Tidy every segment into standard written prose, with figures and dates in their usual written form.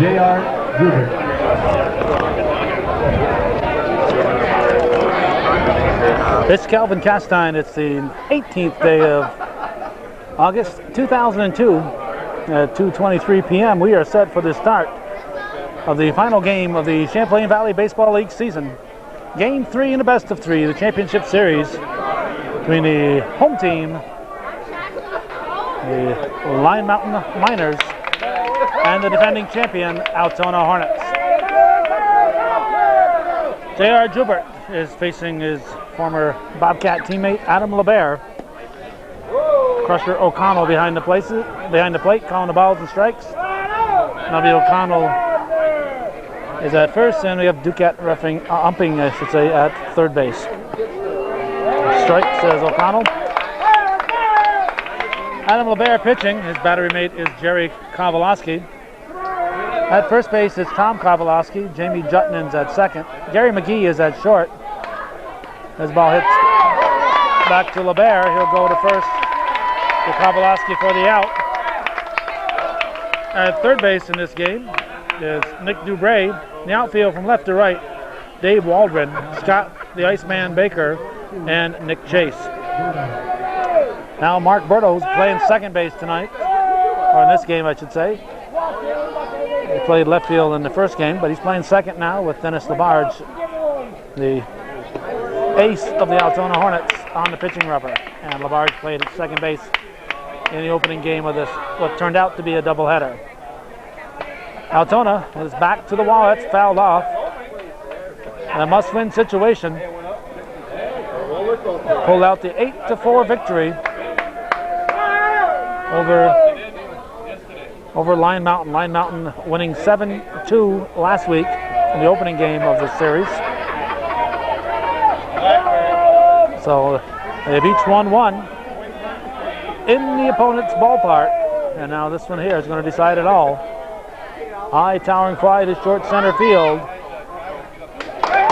J.R. Hubert. It's Calvin Castine. It's the 18th day of August 2002 at 2:23 p.m. We are set for the start of the final game of the Champlain Valley Baseball League season. Game 3 in a best of 3, the championship series between the home team, the Lyon Mountain Miners, and the defending champion, Altona Hornets. J.R. Joubert is facing his former Bobcat teammate, Adam LeBaire. Crusher O'Connell behind the plate, calling the balls and strikes. Nubby O'Connell is at first, and we have Duquette umping, at third base. Strike, says O'Connell. Adam LeBaire pitching. His battery mate is Jerry Kowalowski. At first base, it's Tom Kowalowski. Jamie Jutton's at second. Gary McGee is at short. As ball hits back to LeBaire, he'll go to first to Kowalowski for the out. At third base in this game is Nick Dubray. In the outfield from left to right, Dave Waldron, Scott the Iceman Baker, and Nick Chase. Now Mark Berto's playing second base tonight, or in this game I should say. He played left field in the first game, but he's playing second now with Dennis Labarge, the ace of the Altona Hornets, on the pitching rubber. And Labarge played at second base in the opening game of this, what turned out to be a doubleheader. Altona is back to the wall. That's fouled off. A must-win situation. Pulled out the 8-4 victory over Lyon Mountain. Lyon Mountain winning 7-2 last week in the opening game of the series. So they've each won one in the opponent's ballpark, and now this one here is going to decide it all. High towering fly to short center field.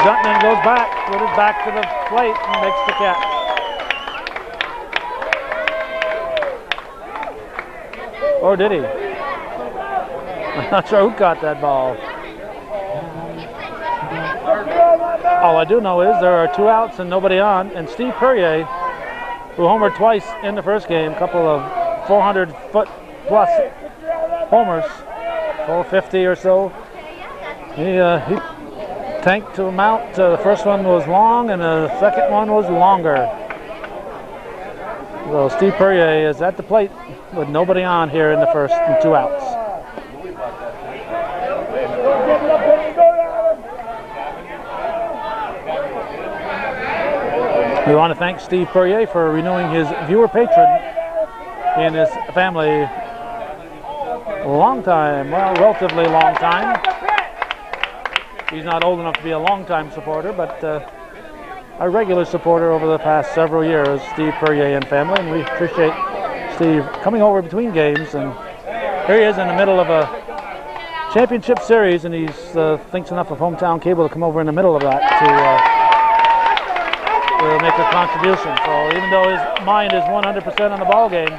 Jutton goes back with his back to the plate and makes the catch. Or did he? I'm not sure who caught that ball. All I do know is there are 2 outs and nobody on, and Steve Perrier, who homered twice in the first game, a couple of 400-foot plus homers, 450 or so. He tanked to amount. The first one was long and the second one was longer. So Steve Perrier is at the plate with nobody on here in the first and 2 outs. We want to thank Steve Perrier for renewing his viewer patron in his family. Relatively long time. He's not old enough to be a long-time supporter, but a regular supporter over the past several years, Steve Perrier and family, and we appreciate Steve coming over between games. And here he is in the middle of a championship series, and he's thinks enough of hometown cable to come over in the middle of that to make a contribution. So even though his mind is 100% on the ball game,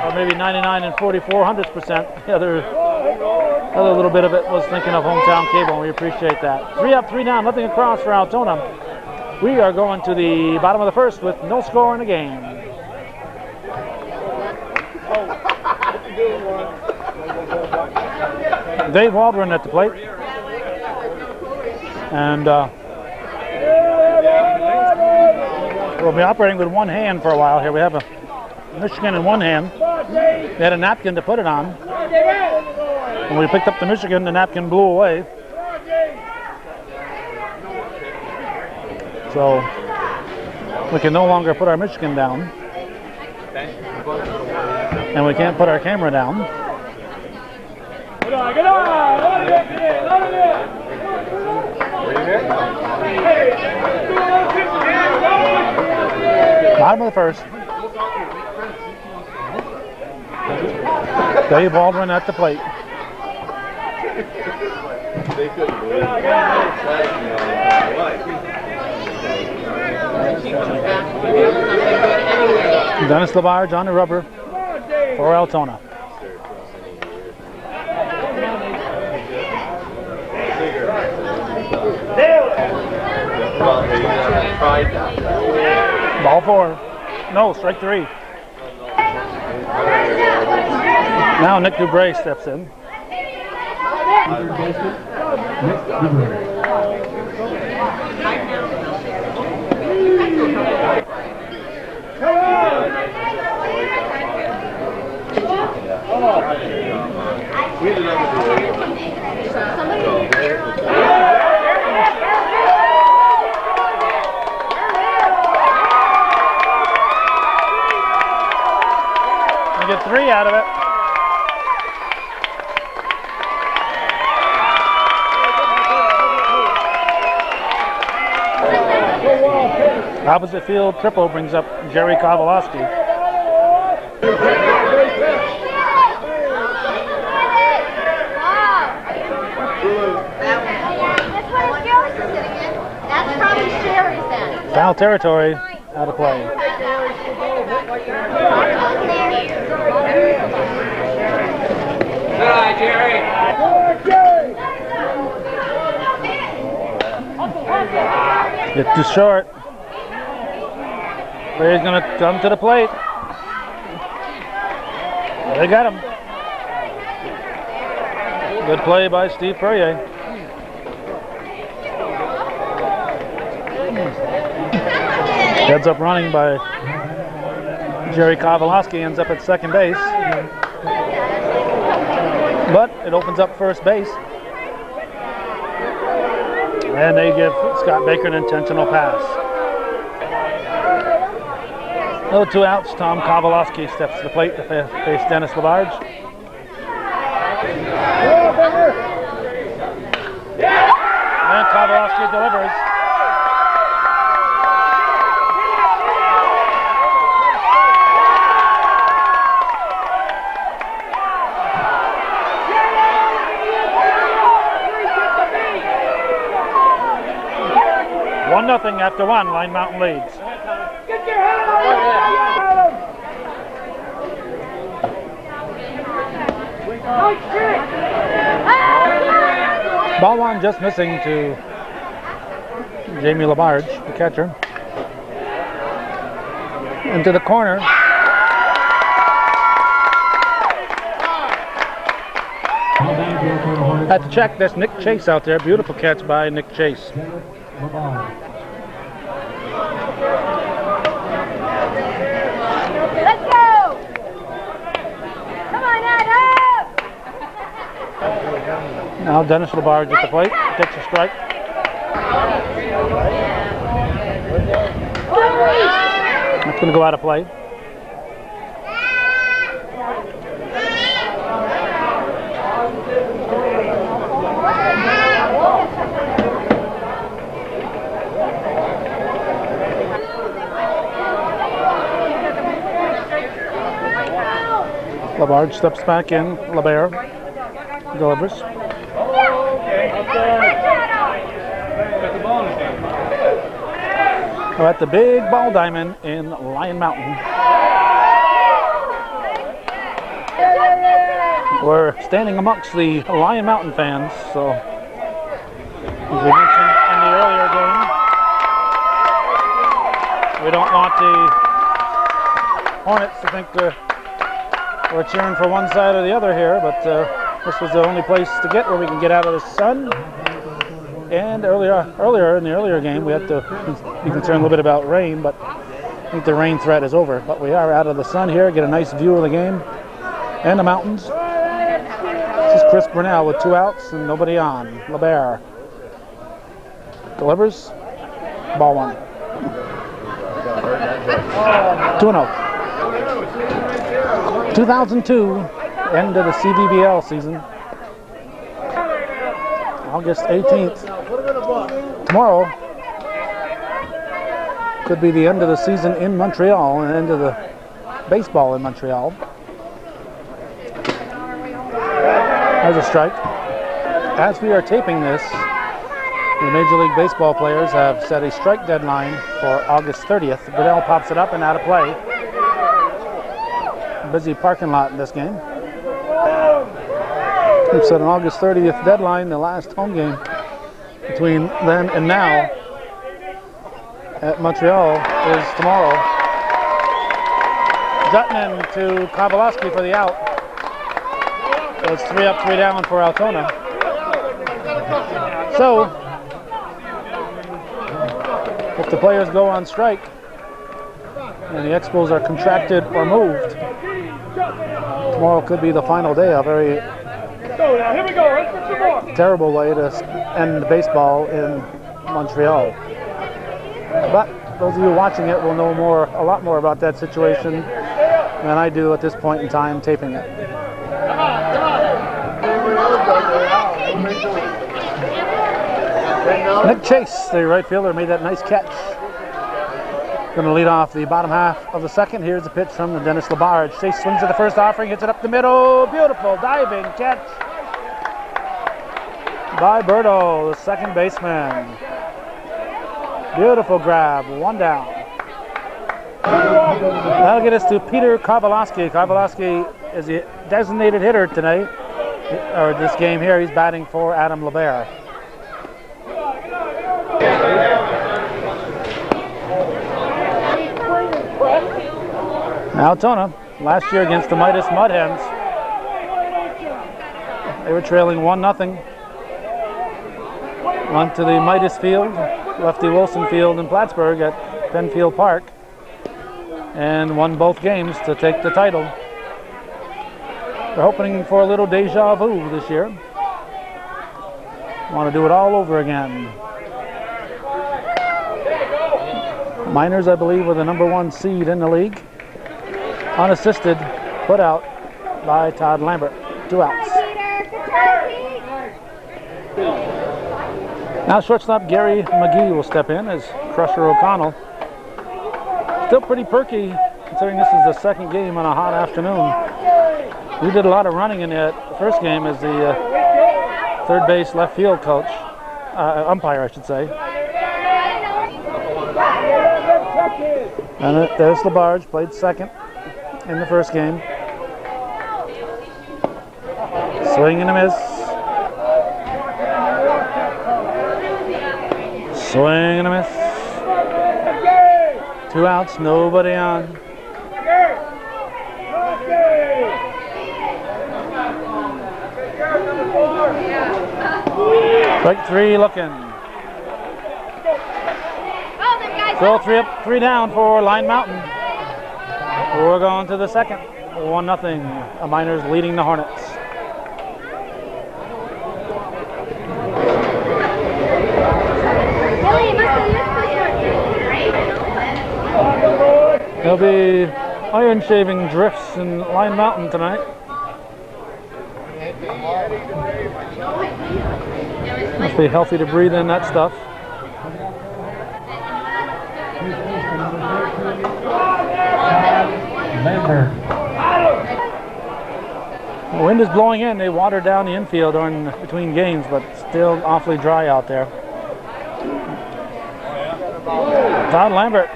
or maybe 99 and 44/100%, the other little bit of it was thinking of hometown cable, and we appreciate that. 3 up, 3 down, nothing across for Altona. We are going to the bottom of the first with no score in the game. Dave Waldron at the plate. And we'll be operating with one hand for a while here. We have a Michigan in one hand. They had a napkin to put it on. When we picked up the Michigan, the napkin blew away. So we can no longer put our Michigan down. And we can't put our camera down. Bottom of the first. Dave Waldron at the plate. Dennis Labarge on the rubber for Altona. Ball 4. No, strike 3. Now Nick Dubray steps in. We get 3 out of it. Opposite field triple brings up Jerry Kowalowski. Foul territory, out of play. Good, Jerry. It's too short. He's going to come to the plate. They got him. Good play by Steve Perrier. Heads up running by Jerry Kowalowski, ends up at second base. But it opens up first base. And they give Scott Baker an intentional pass. Oh, 2 outs. Tom Kowalowski steps to the plate to face Dennis Labarge. And Kowalowski delivers. Nothing after 1. Lyon Mountain leads. Ball 1 just missing to Jamie Labarge, the catcher. Into the corner. Had to check. That's Nick Chase out there. Beautiful catch by Nick Chase. Now Dennis Labarge at the plate, takes a strike. That's going to go out of play. Labarge steps back in. LeBaire delivers. We're at the big ball diamond in Lyon Mountain. We're standing amongst the Lyon Mountain fans, so as we mentioned in the earlier game, we don't want the Hornets to think we're cheering for one side or the other here, but this was the only place to get where we can get out of the sun. And earlier in the earlier game, we had to be concerned a little bit about rain, but I think the rain threat is over. But we are out of the sun here, get a nice view of the game and the mountains. This is Chris Brunell with 2 outs and nobody on. LeBaire delivers. Ball 1. 2-0. 2002, end of the CVBL season. August 18th. Tomorrow could be the end of the season in Montreal and end of the baseball in Montreal. There's a strike. As we are taping this, the Major League Baseball players have set a strike deadline for August 30th. Brunell pops it up and out of play. Busy parking lot in this game. We've set an August 30th deadline, the last home game between then and now. at Montreal is tomorrow. Jutton to Kowalski for the out. So it's 3 up, 3 down for Altona. So, if the players go on strike and the Expos are contracted or moved, tomorrow could be the final day. A very terrible way to end baseball in Montreal. But those of you watching it will know a lot more about that situation than I do at this point in time taping it. Nick Chase, the right fielder, made that nice catch. Going to lead off the bottom half of the second. Here's the pitch from Dennis Labarge. Chase swings at the first offering, hits it up the middle. Beautiful diving catch by Berto, the second baseman. Beautiful grab, 1 down. That'll get us to Peter Kowalski. Kowalski is the designated hitter tonight, or this game here. He's batting for Adam LeBert. Altona, last year against the Midas Mudhens, they were trailing 1-0. Went to the Midas Field, Lefty Wilson Field in Plattsburgh at Penfield Park, and won both games to take the title. They're hoping for a little deja vu this year. Want to do it all over again. Miners, I believe, were the #1 seed in the league. Unassisted, put out by Todd Lambert. 2 outs. Now shortstop Gary McGee will step in as Crusher O'Connell. Still pretty perky considering this is the second game on a hot afternoon. We did a lot of running in the first game as the third base left field coach, umpire I should say. And there's Labarge, played second in the first game. Swing and a miss. Swing and a miss. 2 outs, nobody on. Strike 3 looking. Still 3 up, 3 down for Lyon Mountain. We're going to the second. 1-0. The Miners leading the Hornets. There'll be iron shaving drifts in Lyon Mountain tonight. Must be healthy to breathe in that stuff. The wind is blowing in. They watered down the infield between games, but still awfully dry out there. Todd Lambert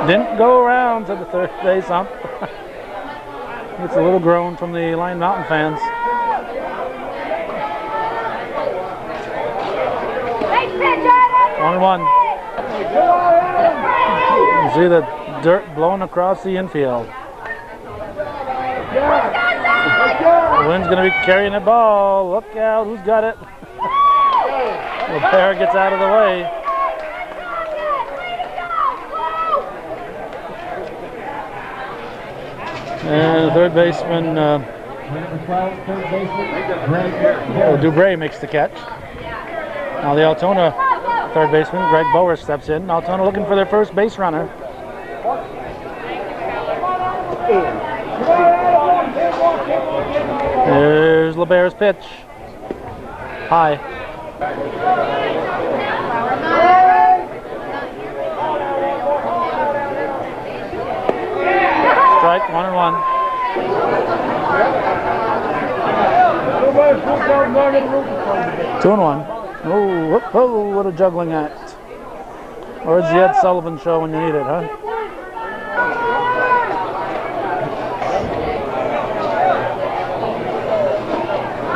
didn't go around to the third base ump. It's a little groan from the Lyon Mountain fans. One. You see the dirt blowing across the infield. The wind's going to be carrying the ball. Look out, who's got it? The pair gets out of the way. And the third baseman, Dubray makes the catch. Now the Altona third baseman, Greg Bower, steps in. Altona looking for their first base runner. There's LeBear's pitch. High. Strike, 1-1. 2-1. Oh, what a juggling act. Where's the Ed Sullivan show when you need it, huh?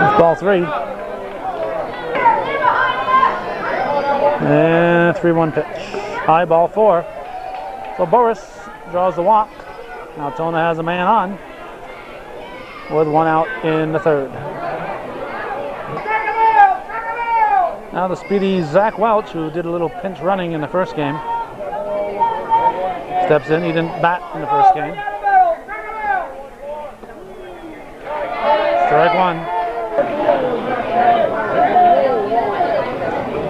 It's ball 3. And 3-1 pitch. High ball 4. So Boris draws the walk. Altona has a man on with 1 out in the 3rd. Now the speedy Zach Welch, who did a little pinch running in the first game, steps in. He didn't bat in the first game. Strike 1.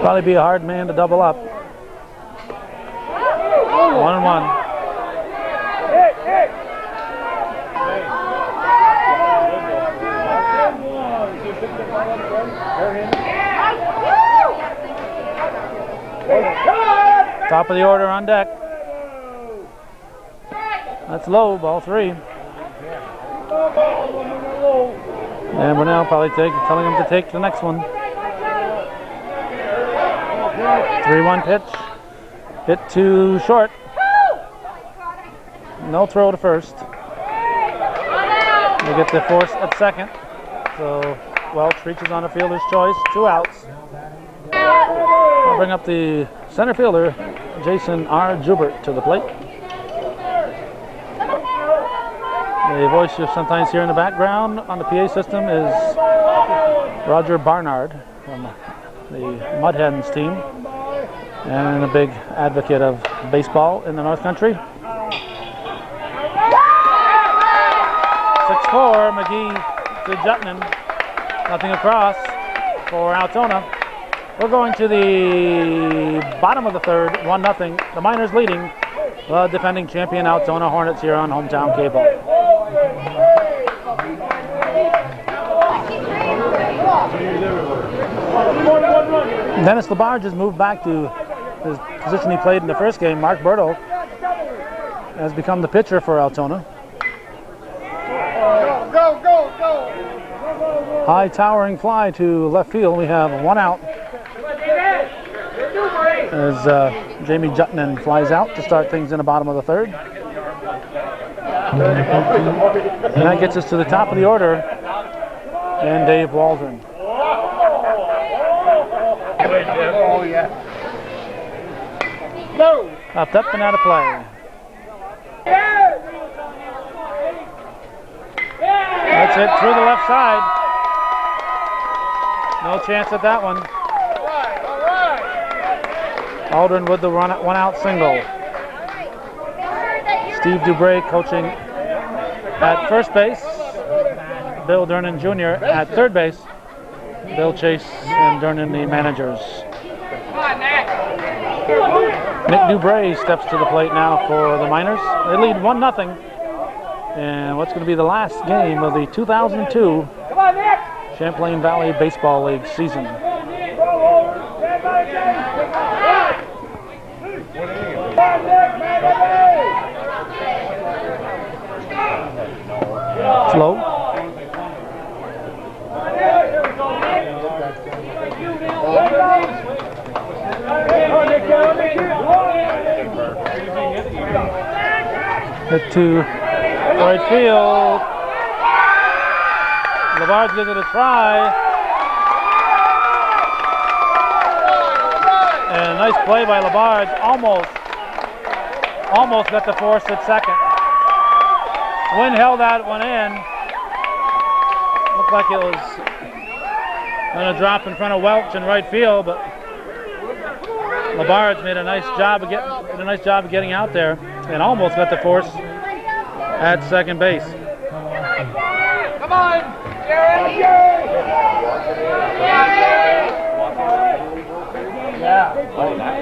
Probably be a hard man to double up. 1-1. Top of the order on deck. That's low, ball 3. And we're now probably telling him to take the next one. 3-1 pitch. Hit too short. No throw to first. They get the force at second. So Welch reaches on a fielder's choice. 2 outs. I'll bring up the center fielder, Jason R. Jubert, to the plate. The voice you sometimes hear in the background on the PA system is Roger Barnard from the Mud Hens team, and a big advocate of baseball in the North Country. 6-4, McGee to Jutman. Nothing across for Altona. We're going to the bottom of the 3rd, 1-0. The Miners leading, the defending champion Altona Hornets here on Hometown Cable. Dennis Labarge has moved back to his position he played in the first game. Mark Bertle has become the pitcher for Altona. Go! High towering fly to left field. We have 1 out as Jamie Jutman flies out to start things in the bottom of the 3rd. And that gets us to the top of the order and Dave Waldron. Oh, yeah. Up and out of play. That's it through the left side. No chance at that one. All right. Aldrin with the 1 out single. Steve Dubray coaching at first base. Bill Dernan Jr. at third base. Bill Chase and Dernan the managers. Nick Dubray steps to the plate now for the Miners. They lead 1-0. And what's going to be the last game of the 2002 Champlain Valley Baseball League season. Slow. Hit to right field. Labarge gives it a try. And a nice play by Labarge. Almost got the force at second. Wind held that one in. Looked like it was going to drop in front of Welch in right field, but Labarge made a nice job of getting out there and almost got the force at second base. Come on, Jerry!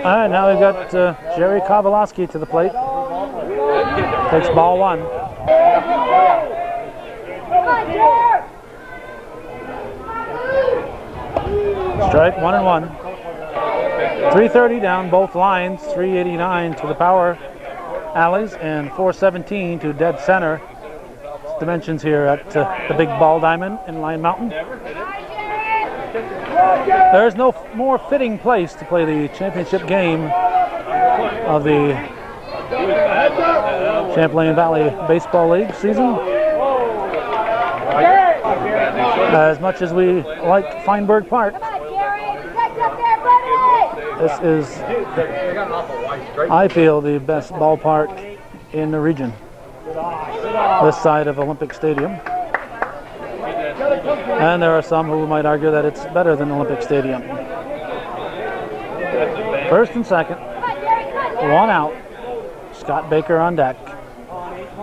All right, now we've got Jerry Kowalski to the plate. Takes ball 1. Strike 1-1. 330 down both lines, 389 to the power alleys and 417 to dead center. Dimensions here at the big ball diamond in Lyon Mountain. There is no more fitting place to play the championship game of the Champlain Valley Baseball League season. As much as we like Feinberg Park, This is, I feel, the best ballpark in the region. This side of Olympic Stadium. And there are some who might argue that it's better than Olympic Stadium. First and second. One out. Scott Baker on deck.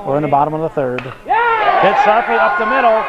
We're in the bottom of the third. Hit sharply up the middle.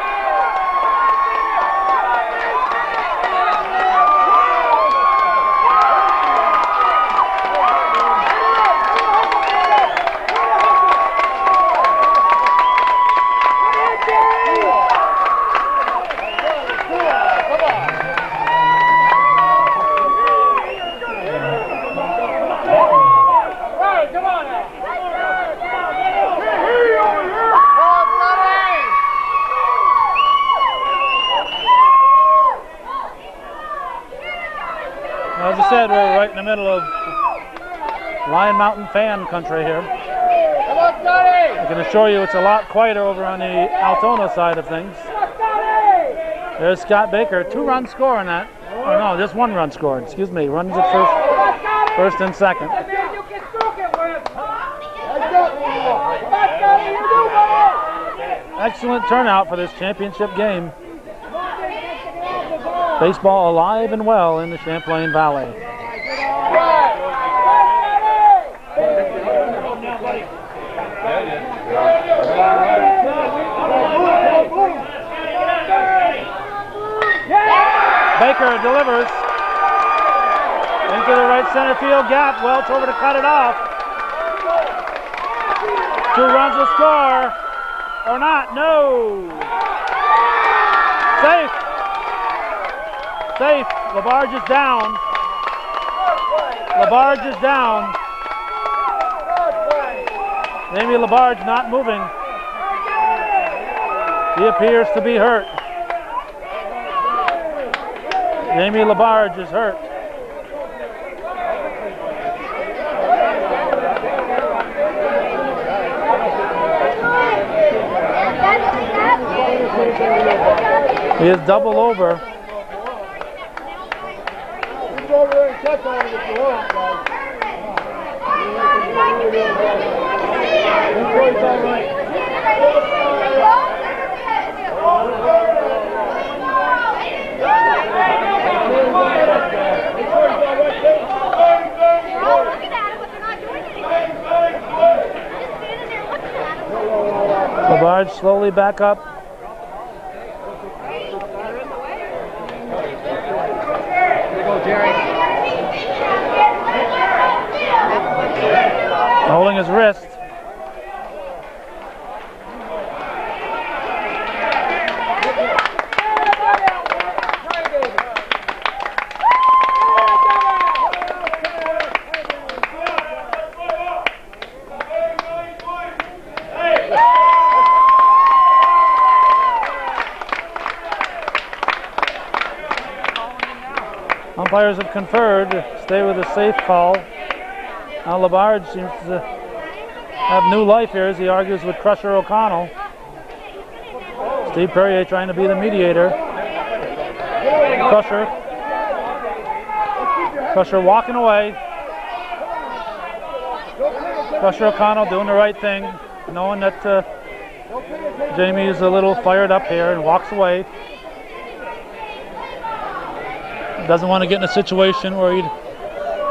As I said, we're right in the middle of Lyon Mountain fan country here. I can assure you it's a lot quieter over on the Altona side of things. There's Scott Baker, 2-run score on that. Oh no, just 1 run scored. Excuse me, runs at first and second. Excellent turnout for this championship game. Baseball alive and well in the Champlain Valley. Baker delivers into the right center field gap. Welch over to cut it off. 2 runs will score or not. No. Safe. Safe. LaBarge is down. LaBarge is down. Jamie LaBarge not moving. He appears to be hurt. Jamie LaBarge is hurt. He is double over. LaBarge slowly back up. Holding his wrist. Umpires have conferred to stay with a safe call. Now LaBarge seems to have new life here as he argues with Crusher O'Connell. Steve Perrier trying to be the mediator. Crusher walking away. Crusher O'Connell doing the right thing, knowing that Jamie is a little fired up here and walks away. Doesn't want to get in a situation where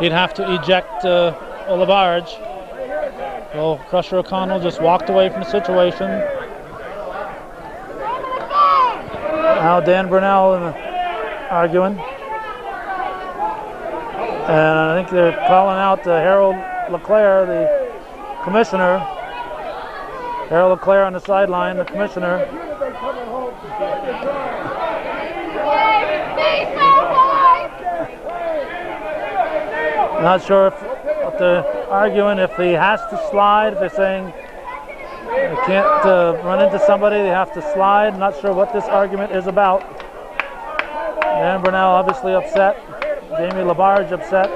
he'd have to eject LaBarge. So Crusher O'Connell just walked away from the situation. Now Dan Brunell arguing. And I think they're calling out Harold LeClaire, the commissioner. Harold LeClaire on the sideline, the commissioner. Not sure if they're arguing if he has to slide, if they're saying they can't run into somebody, they have to slide. Not sure what this argument is about. Dan Brunell obviously upset. Jamie LaBarge upset.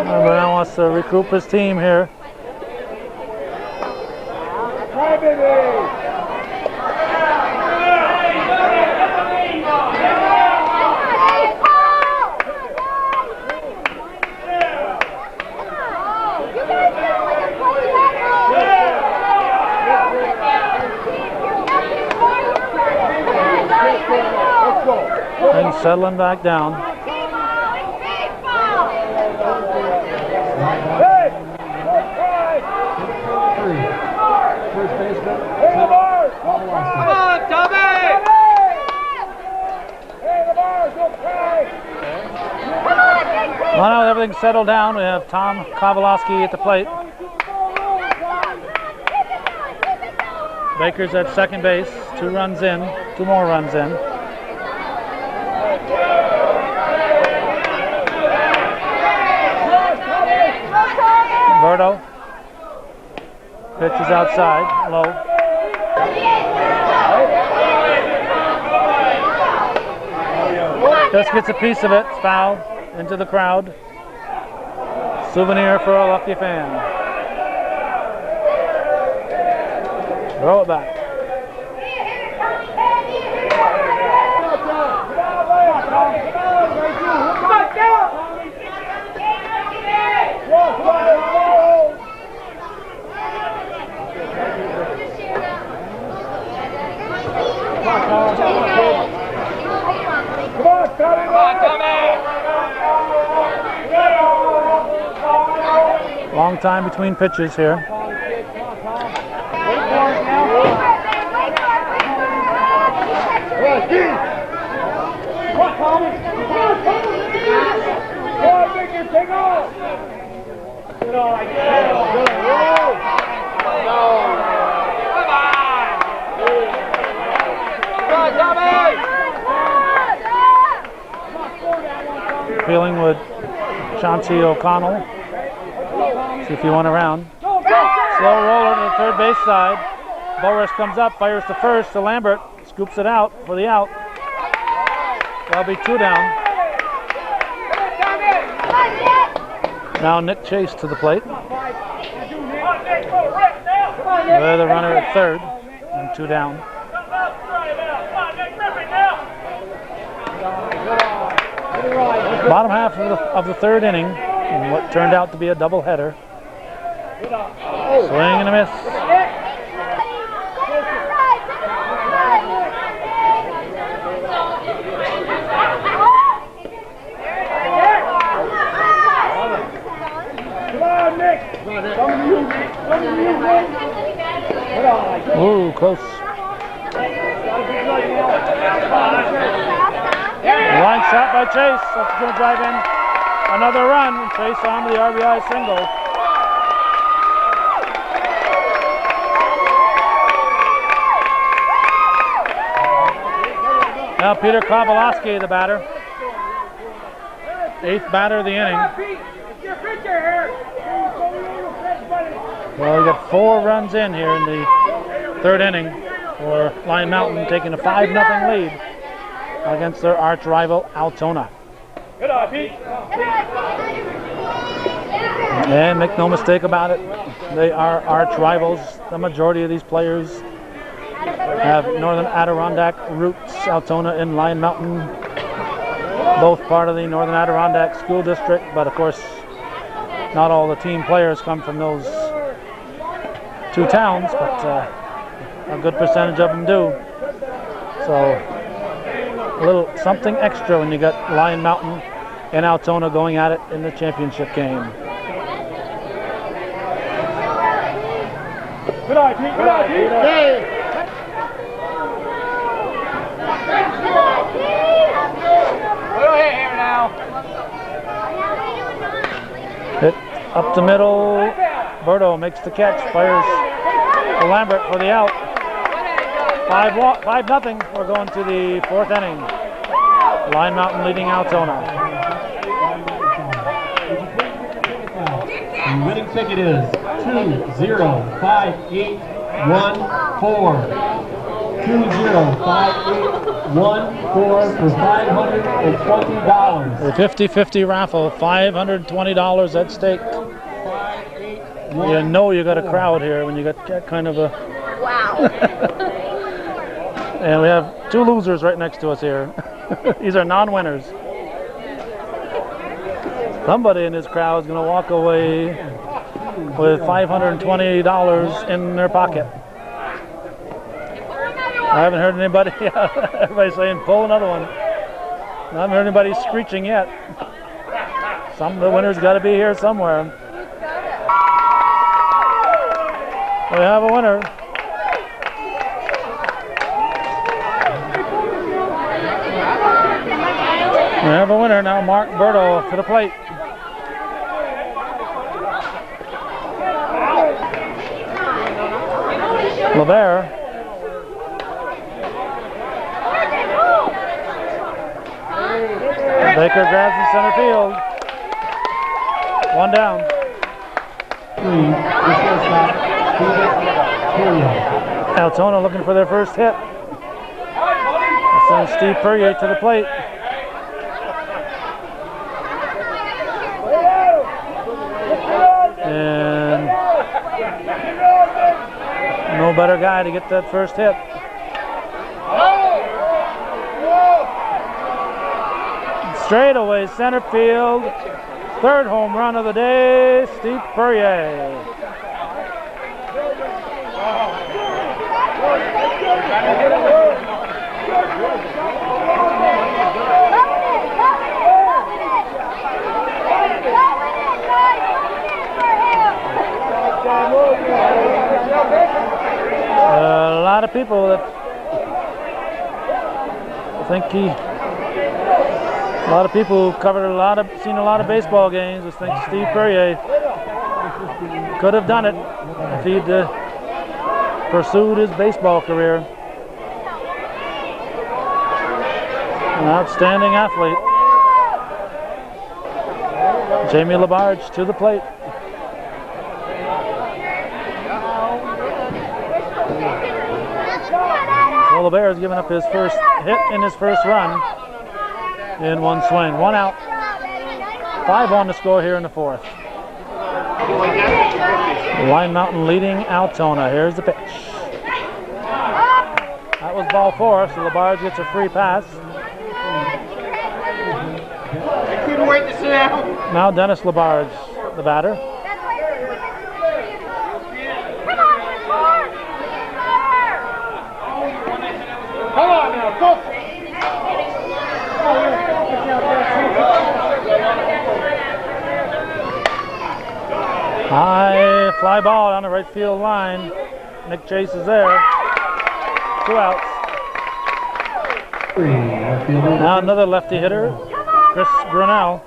Brunell wants to recoup his team here. And settling back down. First baseman. Come on, Tommy! Well, now everything's settled down. We have Tom Kowalski at the plate. Baker's at second base. 2 runs in. 2 more runs in. Berto. Pitch is outside. Low. Just gets a piece of it. It's foul. Into the crowd. Souvenir for a lucky fan. Throw it back. Long time between pitches here. Feeling with Chauncey O'Connell. See if he went around. Slow roller to the third base side. Boris comes up, fires to first to Lambert. Scoops it out for the out. That'll be 2 down. Now Nick Chase to the plate. With the runner at third and 2 down. Bottom half of the third inning in what turned out to be a doubleheader. Swing and a miss. Ooh, close. Line shot by Chase. That's going to drive in another run. And Chase on the RBI single. Now Peter Kowalski, the batter. 8th batter of the inning. Well, we got 4 runs in here in the 3rd inning for Lyon Mountain, taking a 5-0 lead against their arch rival Altona. Good eye, Pete. And make no mistake about it, they are arch rivals. The majority of these players have Northern Adirondack roots. Altona and Lyon Mountain, both part of the Northern Adirondack School District, but of course, not all the team players come from those 2 towns, but a good percentage of them do. So a little something extra when you got Lyon Mountain and Altona going at it in the championship game. Good eye, Pete. Good eye, Pete. Hey. Go ahead here now. Hit up the middle. Berto makes the catch, fires to Lambert for the out. 5-0. We're going to the 4th inning. Lyon Mountain leading Altona. The winning ticket is 205814. 205814 for $520. The 50-50 raffle, $520 at stake. You know you got a crowd here when you got that kind of a Wow. And we have two losers right next to us here. These are non-winners. Somebody in this crowd is going to walk away with $520 in their pocket. I haven't heard anybody, everybody's saying pull another one. I haven't heard anybody screeching yet. Some of the winners got to be here somewhere. We have a winner. We have a winner now, Mark Berto to the plate. LeBert. Baker grabs in center field. One down. Altona looking for their first hit. Sends Steve Perrier to the plate. And no better guy to get that first hit. Straight away center field. Third home run of the day, Steve Perrier. A lot of people that think a lot of people who covered seen a lot of baseball games just think Steve Perrier could have done it if he'd pursued his baseball career. An outstanding athlete. Jamie LaBarge to the plate. So LeBert has given up his first hit in his first run in one swing. One out. 5-1 to score here in the fourth. Lyon Mountain leading Altona. Here's the pitch. That was ball four, so LaBarge gets a free pass. I couldn't wait to sit down. Now Dennis LaBarge, the batter. Come on now, go. High fly ball down the right field line. Nick Chase is there. 2 outs. Now another lefty hitter, Chris Brunel.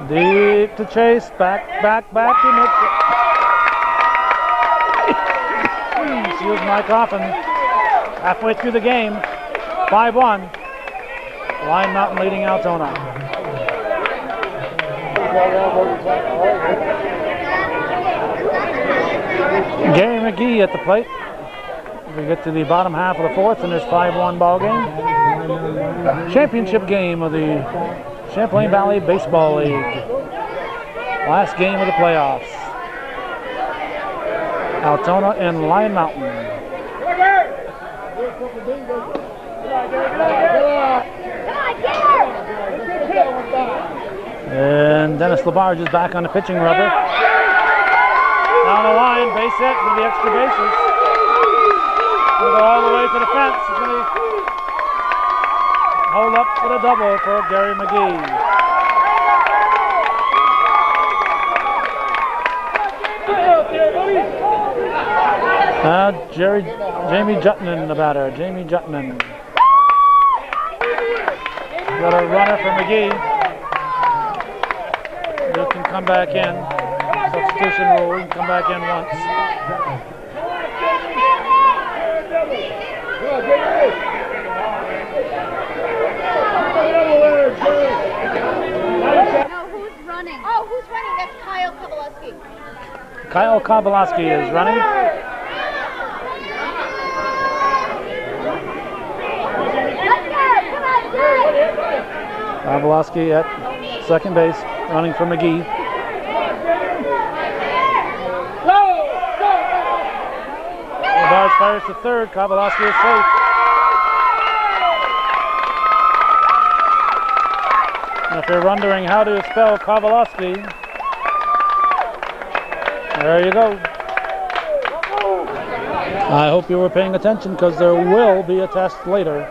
Deep to Chase, back, he makes it. Seals Mike Coffin halfway through the game, 5-1. Lyon Mountain leading Altona. Gary McGee at the plate. We get to the bottom half of the fourth in this 5-1 ball game. Championship game of the Champlain Valley Baseball League. Last game of the playoffs. Altona and Lyon Mountain. And Dennis LaBarge is back on the pitching rubber. Down the line, base hit with the extra bases. Going to go all the way to the fence. He's going to hold up with a double for Gary McGee. Jamie Jutman, the batter. Jamie Jutman. Got a runner for McGee. Who can come back in. Substitution rule, he can come back in once. No, who's running? Oh, who's running? That's Kyle Kowalski. Kyle Kowalski is running. Kowalski at second base, running for McGee. Barge fires to third. Kowalski is safe. And if you're wondering how to spell Kowalski, there you go. I hope you were paying attention because there will be a test later.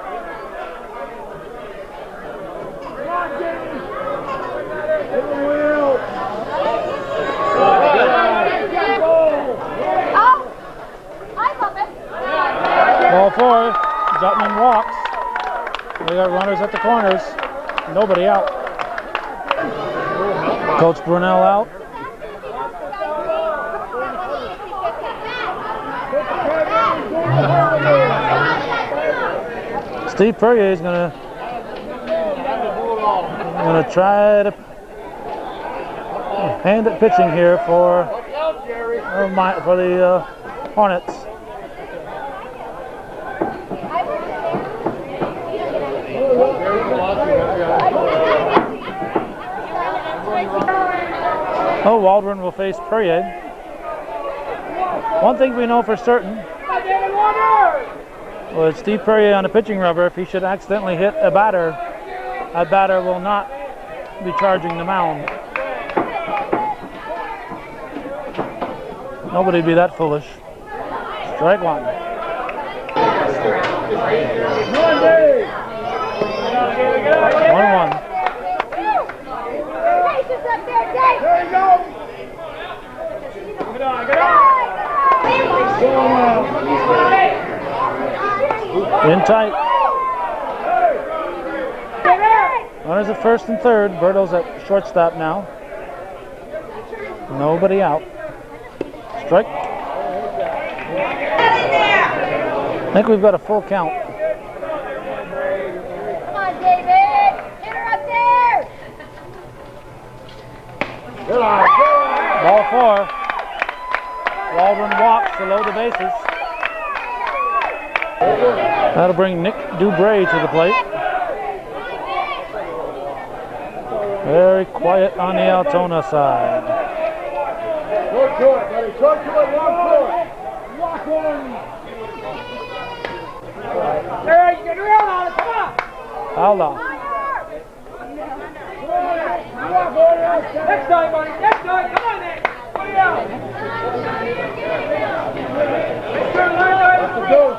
Ball four, Jutman walks. We got runners at the corners. Nobody out. Coach Brunel out. Steve Perrier is gonna try to hand it pitching here for the Hornets. Oh, Waldron will face Perrier. One thing we know for certain was Steve Perrier on the pitching rubber. If he should accidentally hit a batter, that batter will not be charging the mound. Nobody'd be that foolish. Strike one. 1-1. In tight. Runners at first and third. Berto's at shortstop now. Nobody out. Strike. I think we've got a full count. Come on, David. Hit her up there. Ball four. Waldron walks to load the bases. That'll bring Nick Dubray to the plate. Very quiet on the Altona side. Talk to it, buddy. Talk to it. Walk to it. Walk one. Hey, get around on it. Come on. Foul off. Next time, buddy. Next time. Come on, Nick. Put it out. That's the goal.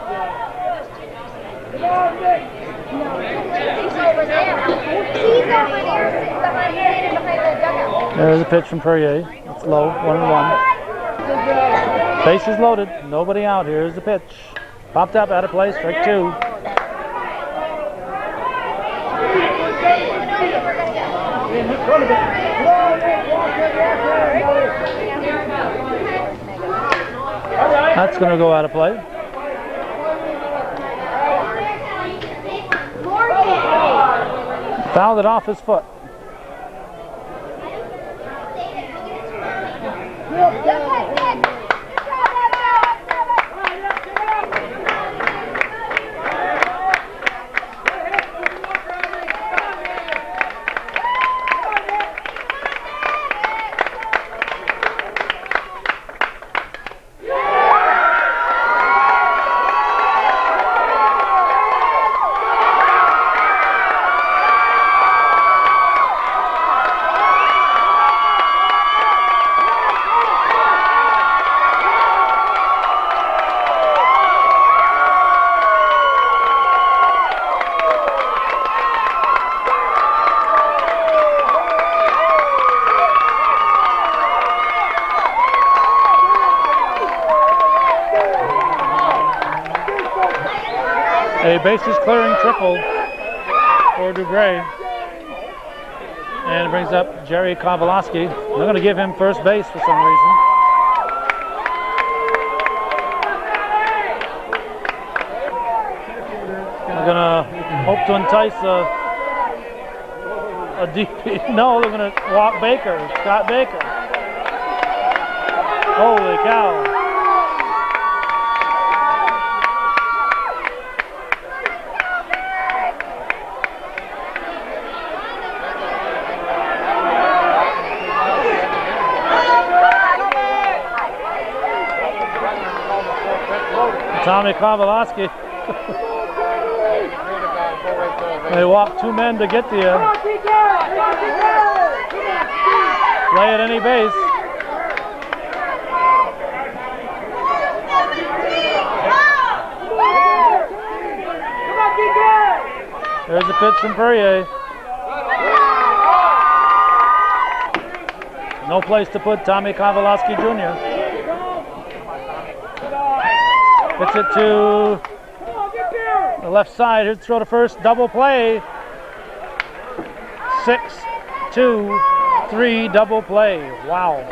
Come on, Nick. He's over there. He's over there sitting behind the dugout. There's a pitch from Perrier. It's low, 1-1. Base is loaded. Nobody out. Here's the pitch. Popped up, out of play. Strike two. That's going to go out of play. Fouled it off his foot. A bases clearing triple for Dubray. And it brings up Jerry Kowalski. They're going to give him first base for some reason. They're going to hope to entice a DP. No, they're going to walk Baker, Scott Baker. Holy cow. Tommy Kowalski. They walk two men to get to you. Play at any base. There's a pitch from Perrier. No place to put Tommy Kowalski Jr. Pitch it to the left side. Here's the throw to first. Double play. 6-2-3 double play. Wow.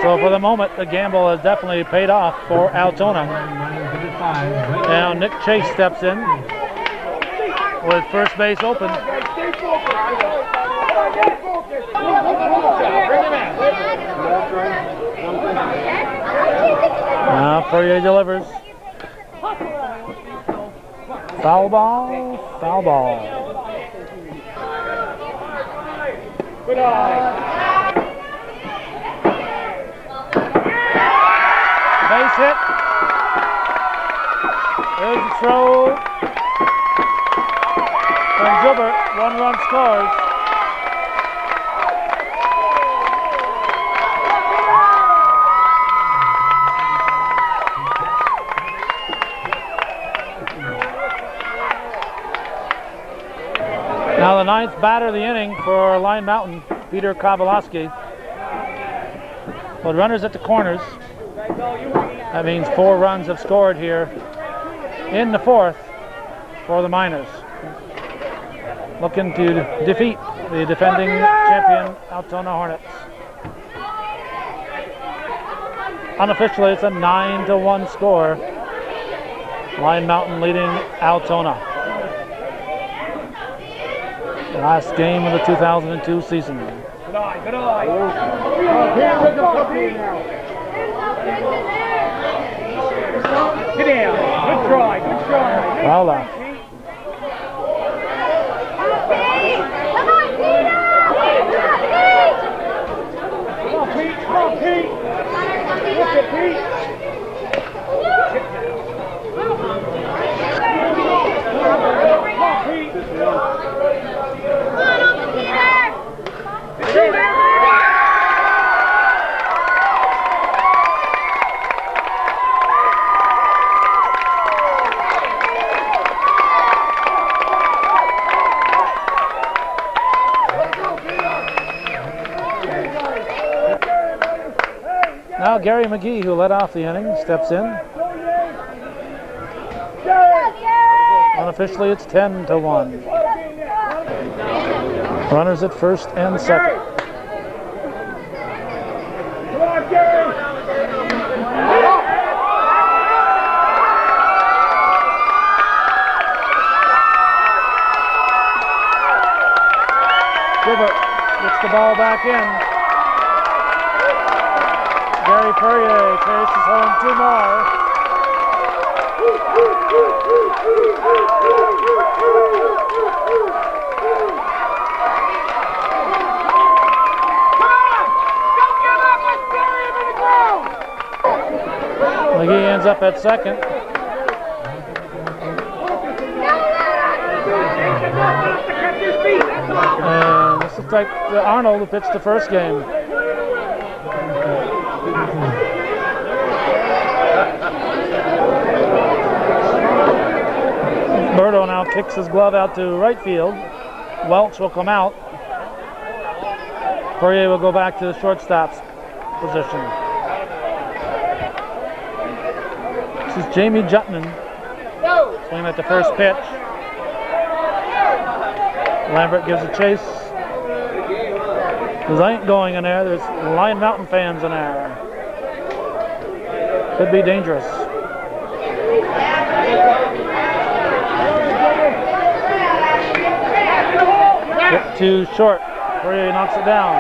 So for the moment, the gamble has definitely paid off for Altona. Now Nick Chase steps in with first base open. Now Perrier delivers. Foul ball, foul ball. Good eye. Base hit. There's the throw from Gilbert. 1 run scores. Now the ninth batter of the inning for Lyon Mountain, Peter Kowalski. With runners at the corners, that means 4 runs have scored here in the fourth for the Miners. Looking to defeat the defending champion Altona Hornets. Unofficially, it's a 9-1 score. Lyon Mountain leading Altona. The last game of the 2002 season. Good eye, good eye. Get down. Good try, good try. Foul off. Come on, Pete. Come on, Pete. Lift it, Pete. Now Gary McGee, who led off the inning, steps in. Unofficially, it's 10-1. Runners at first and second. Come on, Gary. Gilbert gets the ball back in. Gary Perrier chases home 2 more. McGee ends up at second. And this looks like Arnold who pitched the first game. Berto now kicks his glove out to right field. Welch will come out. Perrier will go back to the shortstop's position. This is Jamie Jutman swinging at the first pitch. Lambert gives a chase. Because I ain't going in there. There's Lyon Mountain fans in there. Could be dangerous. Get too short. Perrier knocks it down.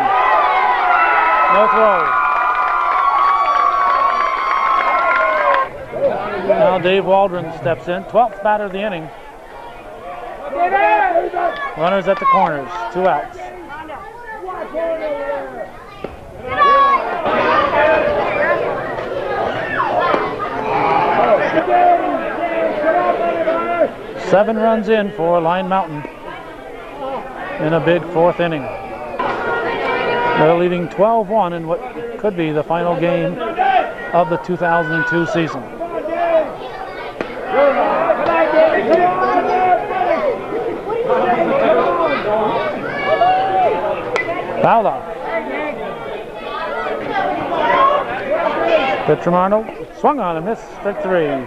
No throw. Now Dave Waldron steps in. 12th batter of the inning. Runners at the corners. 2 outs. 7 runs in for Lyon Mountain in a big 4th inning. They're leading 12-1 in what could be the final game of the 2002 season. Foul off. Pitch from Arnold. Swung on and missed for 3.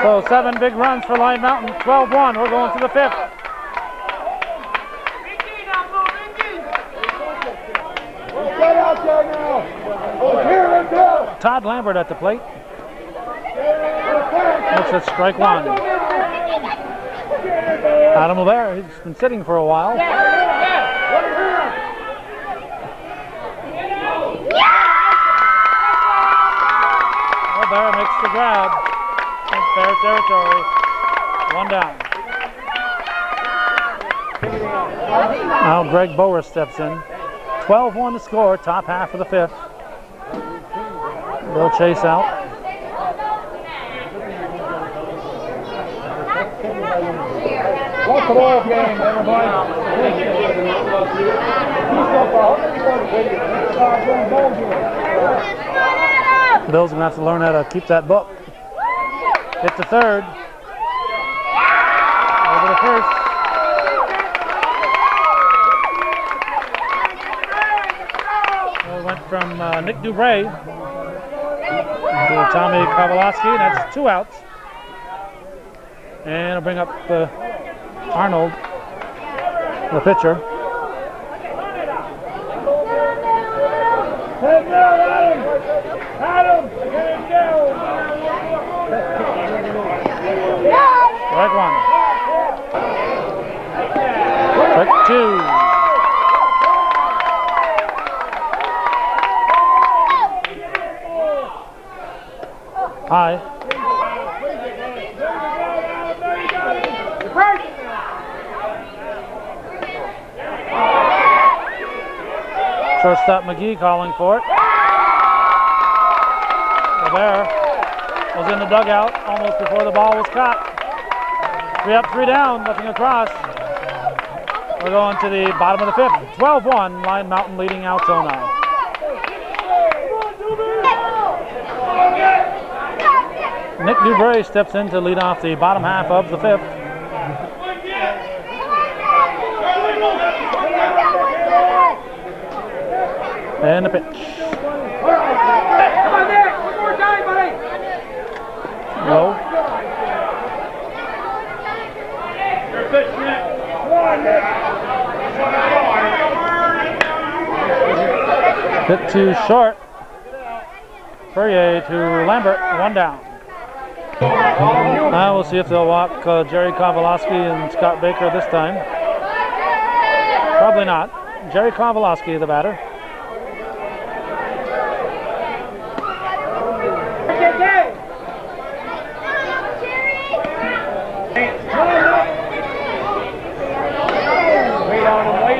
So 7 big runs for Lyon Mountain. 12-1. We're going to the 5th. Todd Lambert at the plate. Looks at strike 1. Adam LeBaire, he's been sitting for a while. LeBaire makes the grab. In fair territory. 1 down. Now Greg Bower steps in. 12-1 to score, top half of the 5th. They'll chase out. What's the ball game, everybody? Bill's going to have to learn how to keep that book. Hit the 3rd. Over the 1st. Went from Nick Dubray to Tommy Kowalski. That's 2 outs. And I'll bring up Arnold, the pitcher. Strike 1. Strike 2. High. Shortstop McGee calling for it. LeBaire was in the dugout almost before the ball was caught. 3 up, 3 down, looking across. We're going to the bottom of the 5th. 12-1, Lyon Mountain leading Altona. Nick Dubray steps in to lead off the bottom half of the 5th. And the pitch. Come on, Nick! One more time, buddy! Low. Your pitch, Nick. Come on, Nick. Hit too short. Fourier to Lambert, 1 down. Now we'll see if they'll walk Jerry Kowalski and Scott Baker this time. Probably not. Jerry Kowalski, the batter.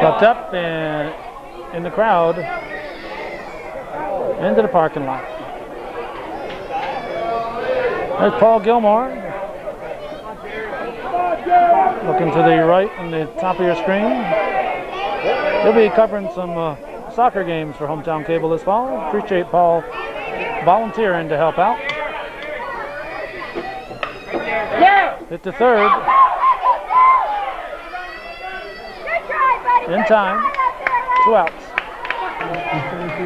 Looked up and in the crowd into the parking lot. There's Paul Gilmore. Looking to the right on the top of your screen. He'll be covering some soccer games for Hometown Cable this fall. Appreciate Paul volunteering to help out. Hit the 3rd. In time. 2 outs.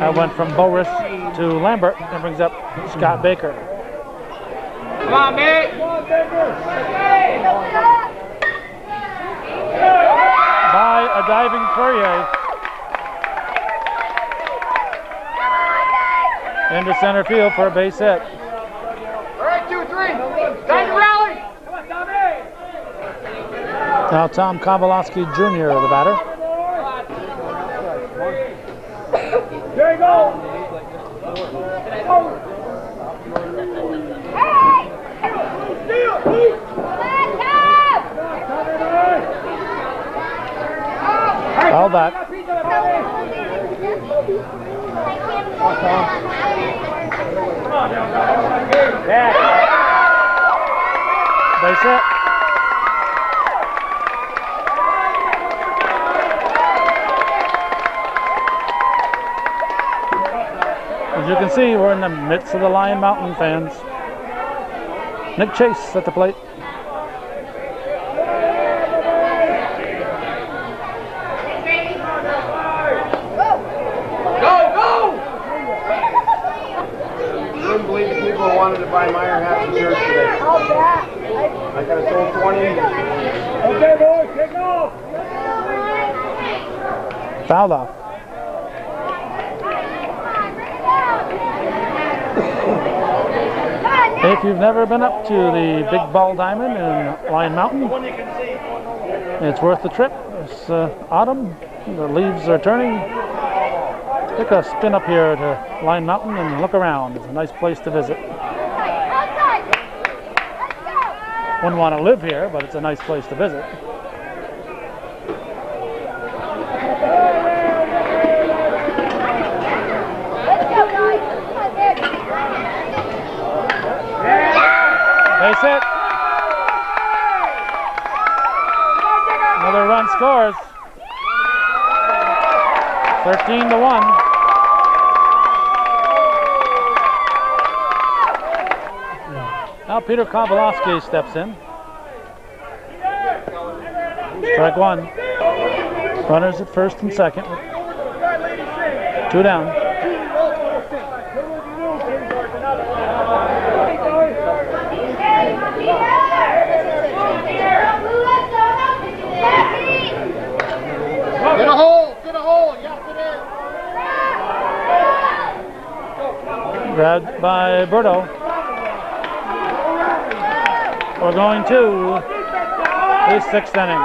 That went from Boris to Lambert and brings up Scott Baker. Come on, Nick! By a diving Fourier. Into center field for a base hit. All right, 2, 3. Time to rally! Come on, Tommy! Now Tom Kowalski Jr., the batter. There you go! All back. Yeah. Base hit. As you can see, we're in the midst of the Lyon Mountain fans. Nick Chase at the plate. Couldn't believe the people who wanted to buy Meyer hats and shirts today. I could have sold 20. Okay, boys, kick off. Fouled off. If you've never been up to the Big Ball Diamond in Lyon Mountain, it's worth the trip. It's autumn, the leaves are turning. Take a spin up here to Lyon Mountain and look around. It's a nice place to visit. Wouldn't want to live here, but it's a nice place to visit. Base hit. Another run scores. 13-1. Now Peter Kovalowski steps in. Strike one. Runners at first and second. 2 down. Get a hole, yes it is. Grabbed by Berto. We're going to the 6th inning.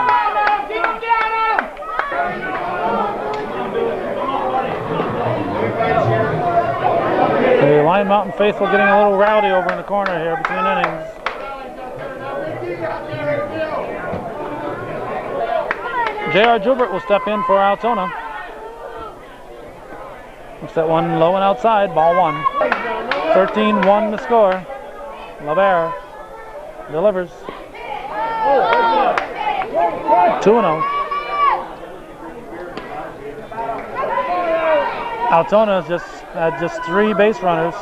The Lyon Mountain faithful getting a little rowdy over in the corner here between innings. J.R. Joubert will step in for Altona. Looks that one low and outside, ball one. 13-1 the score. LeBert delivers. 2-0. Altona had just 3 base runners.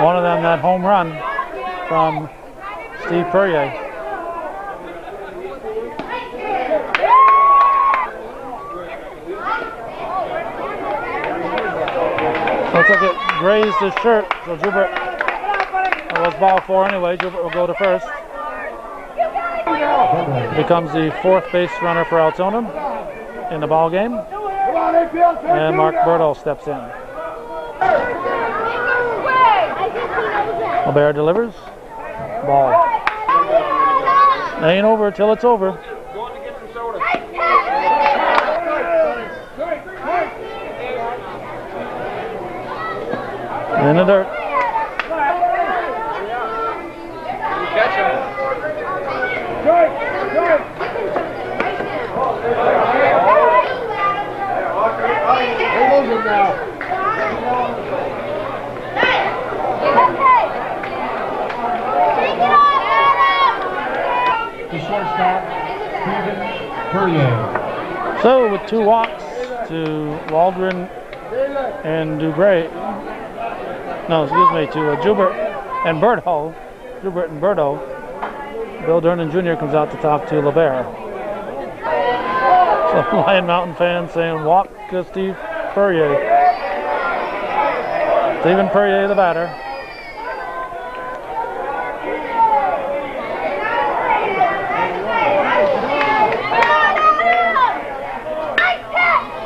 One of them that home run from Steve Perrier. Looks like it grazed his shirt, so Joubert, it was ball 4 anyway. Joubert will go to first. Becomes the 4th base runner for Altona in the ball game. And Mark Berto steps in. LeBert delivers. Ball. Ain't over till it's over. In the dirt. Catch him. We'll lose him now. The shortstop, Stephen Perrier. So with 2 walks to Waldron and Dubray. No, excuse me, to Joubert and Berto. Joubert and Berto. Bill Durnan Jr. comes out to talk to LeBert. So Lyon Mountain fans saying walk to Steve Perrier. Stephen Perrier, the batter.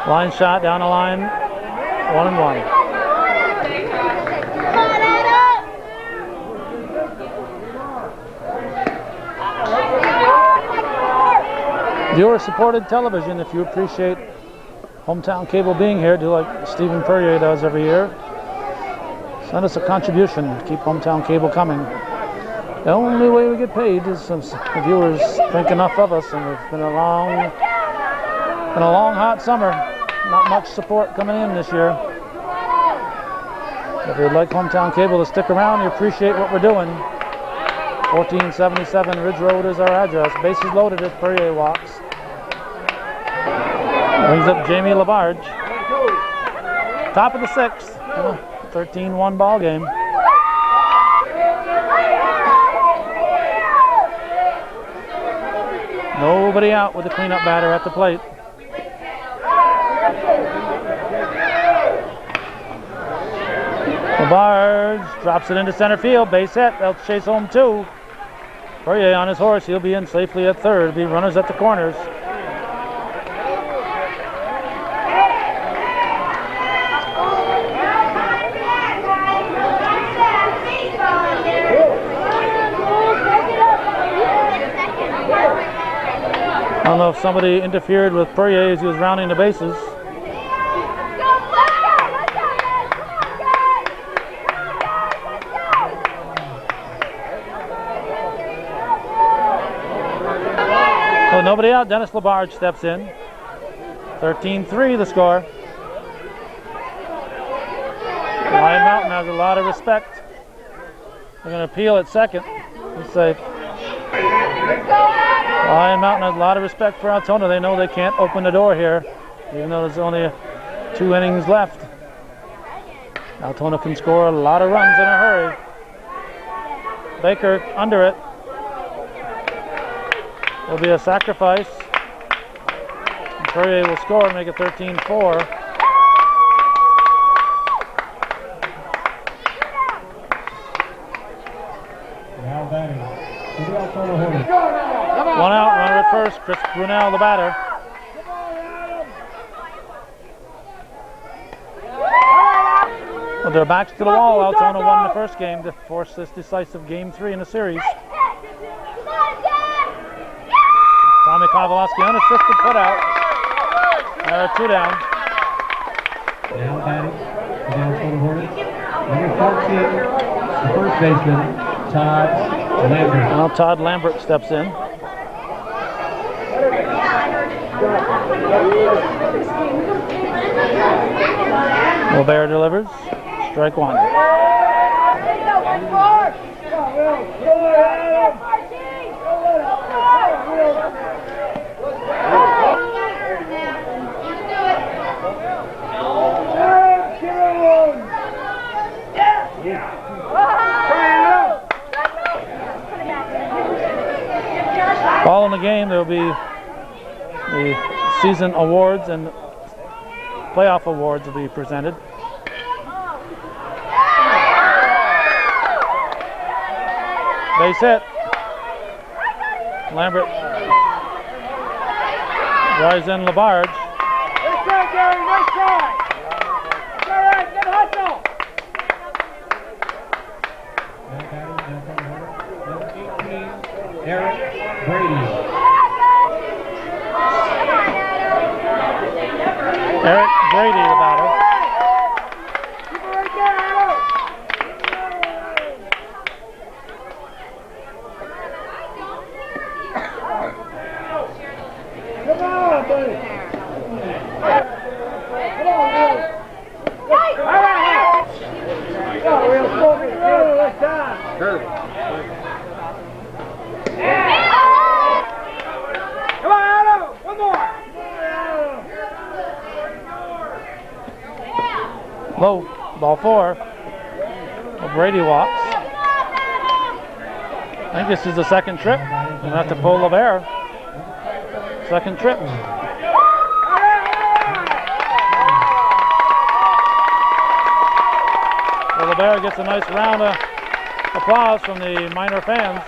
Line shot down the line, 1-1. Viewer-supported television. If you appreciate Hometown Cable being here, do like Stephen Perrier does every year. Send us a contribution. Keep Hometown Cable coming. The only way we get paid is some viewers think enough of us, and it's been a long hot summer. Not much support coming in this year. If you'd like Hometown Cable to stick around, you appreciate what we're doing. 1477 Ridge Road is our address. Bases loaded as Perrier walks. Brings up Jamie Labarge. Top of the sixth. 13-1 ball game. Nobody out with the cleanup batter at the plate. Labarge drops it into center field. Base hit. They'll chase home two. Perrier on his horse. He'll be in safely at third. Be runners at the corners. I don't know if somebody interfered with Perrier as he was rounding the bases. So nobody out. Dennis Labarge steps in. 13-3 the score. Lyon Mountain has a lot of respect. They're going to appeal at second. He's safe. Lyon Mountain has a lot of respect for Altona. They know they can't open the door here, even though there's only 2 innings left. Altona can score a lot of runs in a hurry. Baker under it. There'll be a sacrifice. And Perrier will score and make it 13-4. Now batting for the Altona Hornets. One out, runner at first. Chris Brunel, the batter. With their backs to the wall, Altona won the first game to force this decisive game 3 in the series. Tommy Kowalski unassisted put out. There are 2 down. Now batting for the Altona Hornets. Number 14, the first baseman, Todd Lambert. Now Todd Lambert steps in. Wilbert delivers. Strike 1. Following the game, there will be the season awards and playoff awards will be presented. Base hit. Lambert drives in Labarge. Nice try, Gary. Nice try. All right, good hustle. Now batting for the Altona Hornets. Number 18, Eric Brady. Eric Brady, the batter. Keep it right there, Adam. Come on, buddy. Come on, buddy. All right. Oh, we'll smoke it through this time. Come on, Adam. One more. Low, ball 4. Well, Brady walks. I think this is the second trip. We'll have to pull LeBear. Second trip. Well, LeBear gets a nice round of applause from the minor fans.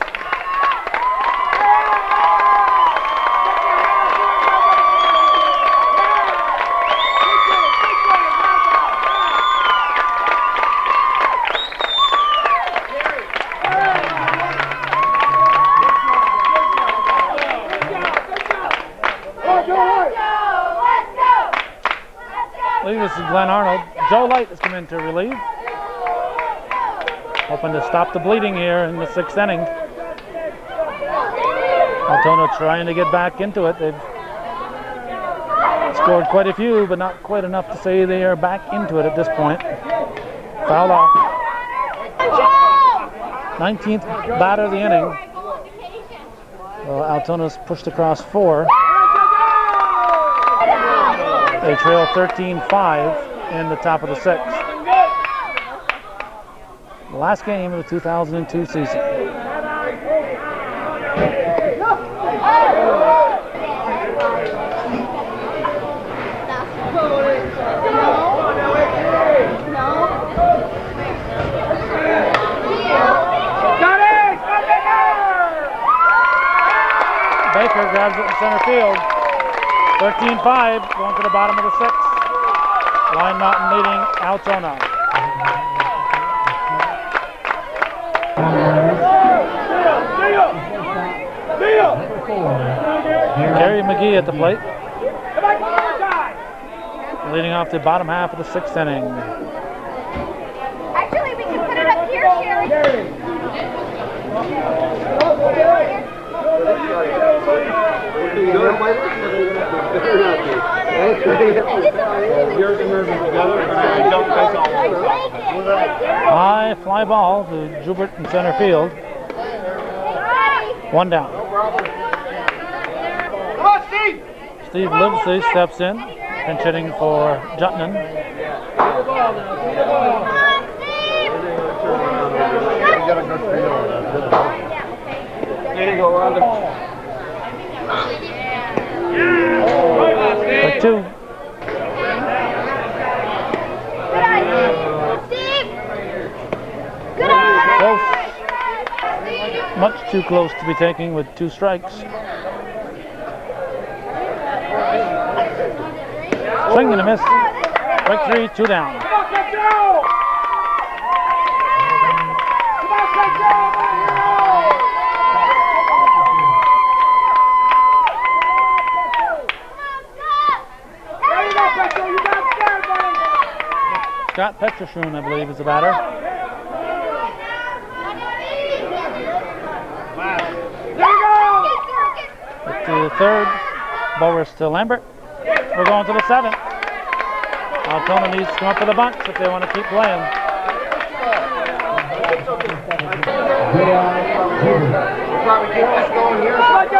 I believe this is Glenn Arnold. Joe Light has come in to relieve. Hoping to stop the bleeding here in the 6th inning. Altona trying to get back into it. They've scored quite a few, but not quite enough to say they are back into it at this point. Foul off. 19th batter of the inning. Well, Altona's pushed across 4. They trail 13-5 in the top of the 6th. The last game of the 2002 season. Baker grabs it in center field. 13-5, going to the bottom of the 6th. Lyon Mountain leading Altona. Gary McGee at the plate. Leading off the bottom half of the 6th inning. Actually, we can put it up here, Sherry. High fly ball to Jubert in center field. 1 down. Come on, Steve! Steve Livesey steps in, pinch hitting for Jutman. There you go, Rhonda. For 2. Good eye, Steve. Good eye. Close. Much too close to be taking with 2 strikes. Swing and a miss. Strike 3, 2 down. Scott Petroshoon, I believe, is the batter. To the 3rd, Boris to Lambert. We're going to the 7th. Altona needs to come up with a bunch if they want to keep playing.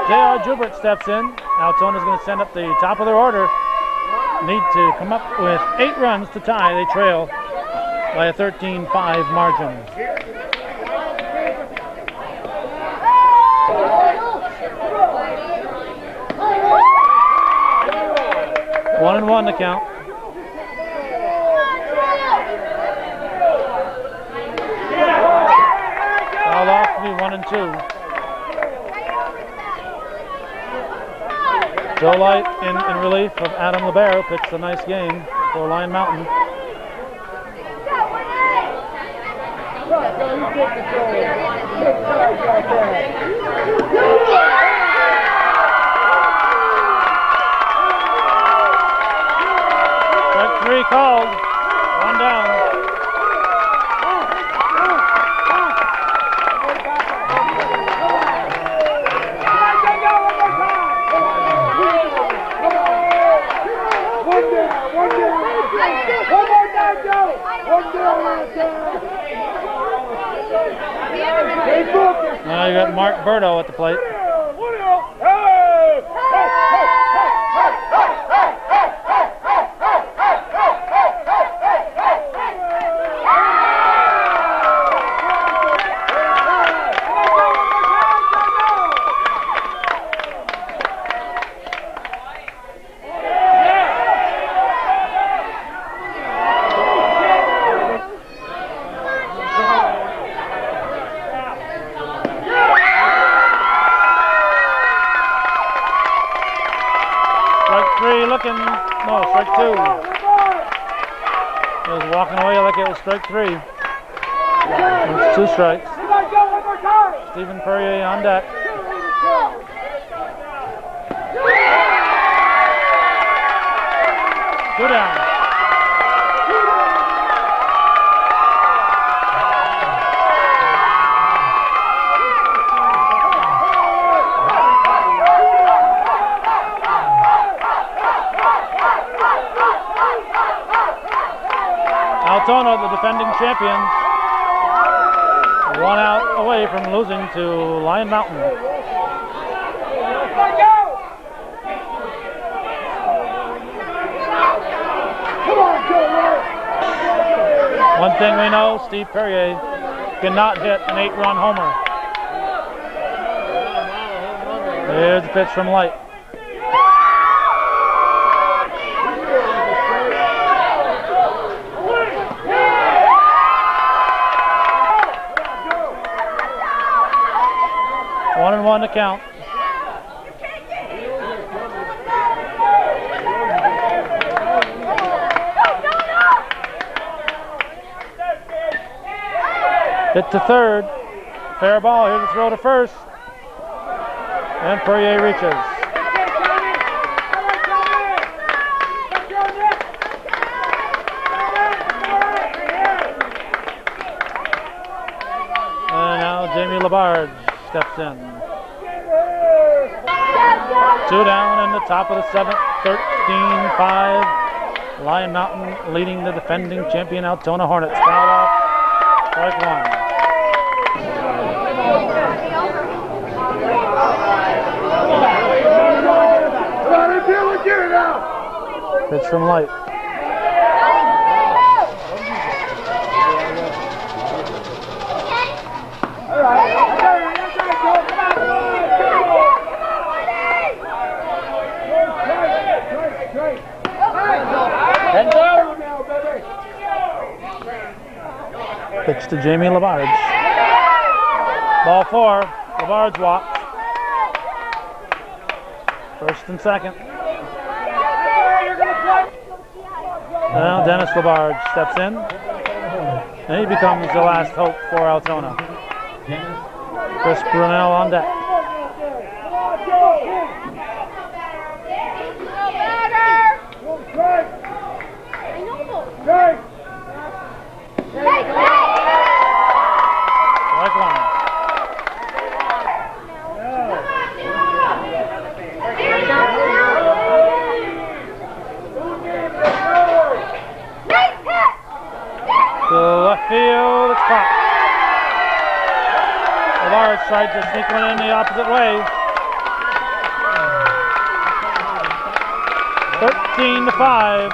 J.R. Jubert steps in. Altona's going to send up the top of their order. Need to come up with 8 runs to tie. They trail by a 13-5 margin. One and 1 to count. Fouled off to be 1 and 2. Joe Light in relief of Adam Libero pitched a nice game for Lyon Mountain. Strike 3 called. 1 down. Now you got Mark Berto at the plate. Strike 2. He was walking away like it was strike 3. It's 2 strikes. Stephen Perrier on deck. Two down. Altona, the defending champions, 1 out away from losing to Lyon Mountain. One thing we know, Steve Perrier cannot hit an 8-run homer. Here's the pitch from Light. One and one to count. Hit to third. Fair ball. Here's the throw to first. And Perrier reaches. And now Jamie Labarge steps in. 2 down in the top of the 7th. 13-5. Lyon Mountain leading the defending champion Altona Hornets. Foul off. Strike one. Pitch from Light. Pitch to Jamie Labarge. Ball 4. Labarge walks. First and second. Well, Dennis Labarge steps in, and he becomes the last hope for Altona. Chris Brunel on deck. Strike one. To left field, it's caught. Labarge tried to sneak one in the opposite way. 13-5.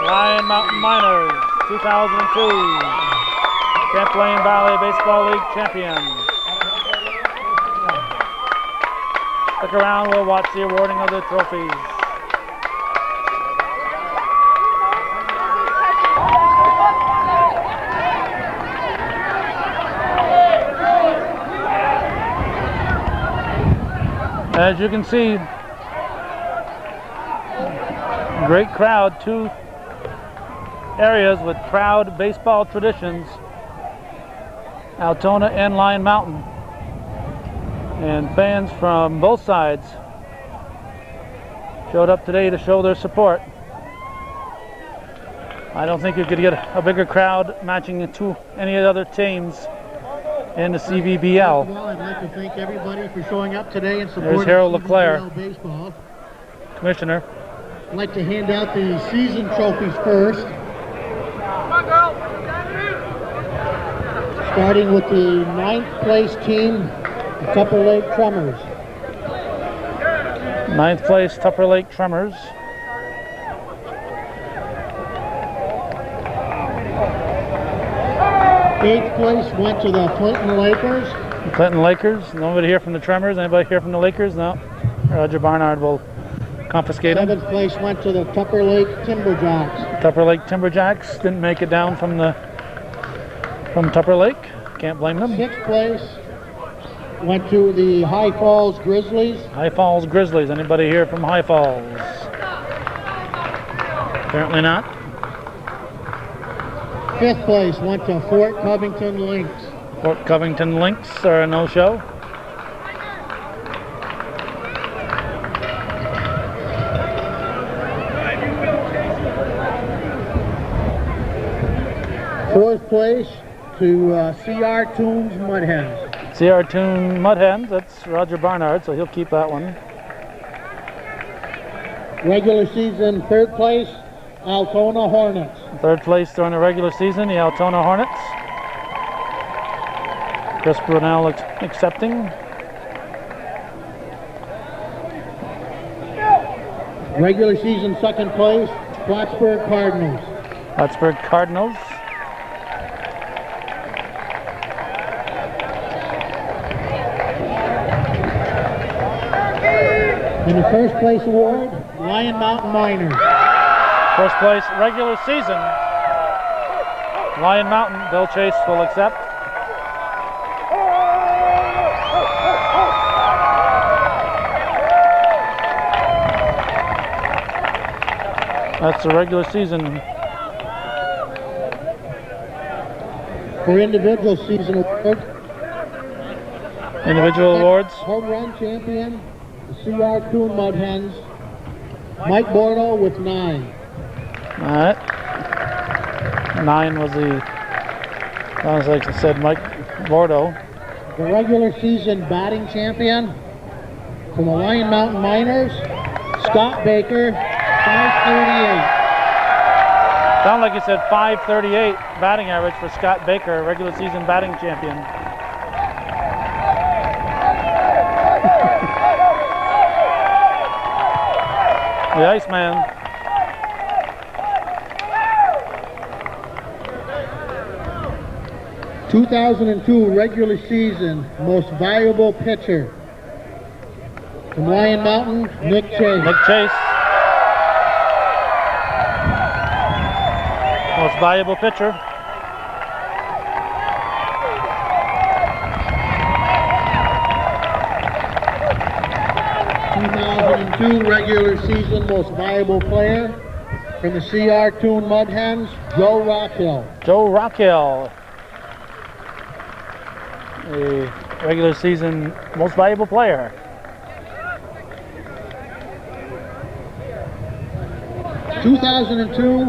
Lyon Mountain Miners, 2002 Champlain Valley Baseball League champions. Stick around, we'll watch the awarding of the trophies. As you can see, great crowd, 2 areas with proud baseball traditions, Altona and Lyon Mountain, and fans from both sides showed up today to show their support. I don't think you could get a bigger crowd matching the any other teams in the CVBL. Well, I'd like to thank everybody for showing up today and supporting There's Harold LeClaire, CVBL baseball. Commissioner. I'd like to hand out the season trophies first. Starting with the 9th place team, the Tupper Lake Tremors. 9th place, Tupper Lake Tremors. Eighth place went to the Clinton Lakers. The Clinton Lakers. Nobody here from the Tremors? Anybody here from the Lakers? No. Roger Barnard will confiscate them. 7th place went to the Tupper Lake Timberjacks. Tupper Lake Timberjacks didn't make it down from Tupper Lake. Can't blame them. 6th place went to the High Falls Grizzlies. High Falls Grizzlies. Anybody here from High Falls? Apparently not. 5th place went to Fort Covington Lynx. Fort Covington Lynx are a no-show. Fourth place to CR Toons Mudhens. CR Toon Mudhens, that's Roger Barnard, so he'll keep that one. Regular season 3rd place, Altona Hornets. 3rd place during the regular season, the Altona Hornets. Chris Brunel accepting. Regular season second place, Plattsburgh Cardinals. Plattsburgh Cardinals. And the first place award, Lyon Mountain Miners. First place regular season. Lyon Mountain, Bill Chase will accept. That's the regular season. For individual season award, Individual awards. home run champion, the CR Coon Mud Hens, Mike Bordeaux with 9. All right. 9 was the, sounds like it said Mike Bordeaux. The regular season batting champion from the Lyon Mountain Miners, Scott Baker, 538. Sounded like you said 538 batting average for Scott Baker, regular season batting champion. The Iceman. '2002 regular season most valuable pitcher from Lyon Mountain, Nick Chase. Nick Chase. Most valuable pitcher. '2002 regular season most valuable player from the CR Toon Mud Hens, Joe Rockhill. Joe Rockhill. A regular season most valuable player. '2002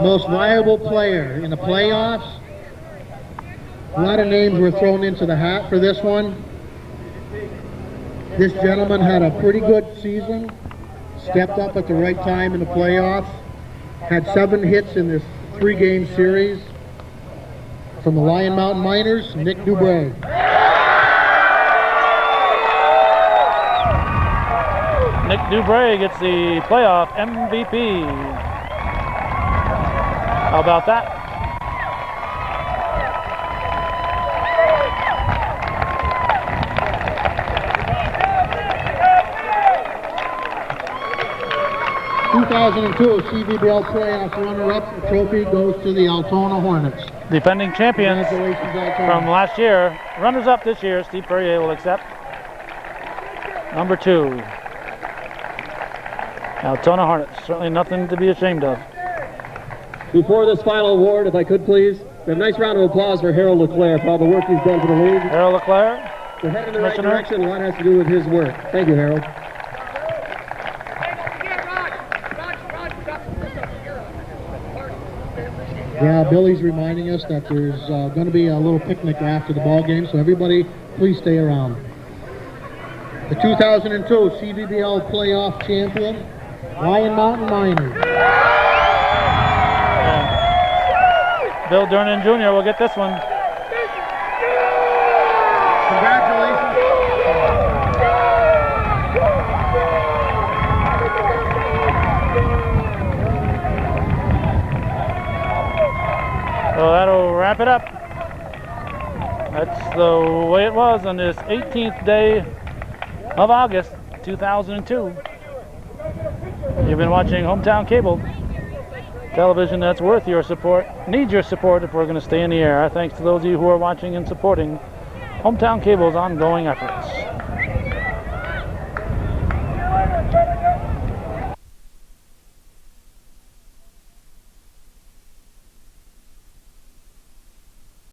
most valuable player in the playoffs. A lot of names were thrown into the hat for this one. This gentleman had a pretty good season, stepped up at the right time in the playoffs, had 7 hits in this 3-game series. From the Lyon Mountain Miners, Nick Dubray. Nick Dubray gets the playoff MVP. How about that? '2002 CVBL playoff runner-up trophy goes to the Altona Hornets. Defending champions Congratulations, Altona. from last year. Runners-up this year, Steve Perrier will accept. Number 2. Altona Hornets, certainly nothing to be ashamed of. Before this final award, if I could please, we have a nice round of applause for Harold Leclerc for all the work he's done for the league. Harold Leclerc, We're heading in the right Commissioner. direction. A lot has to do with his work. Thank you, Harold. Yeah, Billy's reminding us that there's going to be a little picnic after the ball game, so everybody, please stay around. The 2002 CVBL playoff champion, Lyon Mountain Miners. Bill Durnan Jr. will get this one. Congratulations. So that'll wrap it up. That's the way it was on this 18th day of August 2002. You've been watching Hometown Cable television that's worth your support, needs your support if we're going to stay in the air. Our thanks to those of you who are watching and supporting Hometown Cable's ongoing efforts.